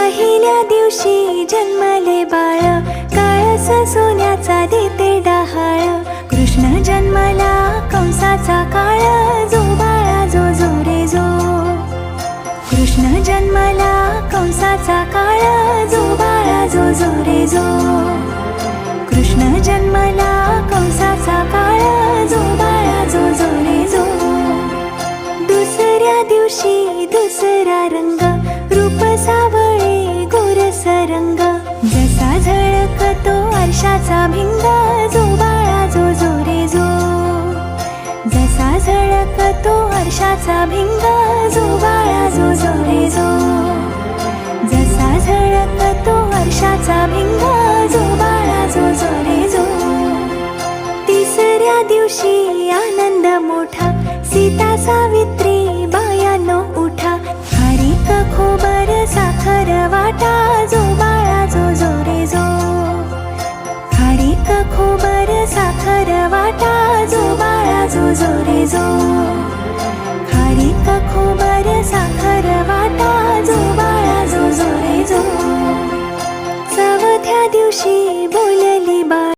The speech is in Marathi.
पहिल्या दिवशी जन्मले बाळ, काळस सोन्याचा देते डहाळ. कृष्ण जन्मला कंसाचा काळ, जो बाळा जो जो रे जो. कृष्ण जन्मला कंसाचा काळ, जो बाळा जो जो रे जो. कृष्ण जन्मला कंसाचा काळ, जो बाळा जो जो रे जो. दुसऱ्या दिवशी दुसरा रंग, रूप सावळे गोरस रंग. जसा झळकतो आरशाचा भिंग, जो बाळा जो जो रे जो. जसा झळकतो आरशाचा भिंग, जो बाळा जो जो रे जो. जसा झळकतो आरशाचा भिंग, जो बाळा जो जो रे जो. तिसऱ्या दिवशी आनंद मोठा, सीता सावित्री बायानो उठा. खारीक खोबर साखर वाटा, जो बाळा जो जो रे जो. खारीक खोबर साखर वाटा, जो बाळा जो जो रे जो. खारीक खोबर साखर वाटा, जो बाळा जो जो रे जो. चौथ्या दिवशी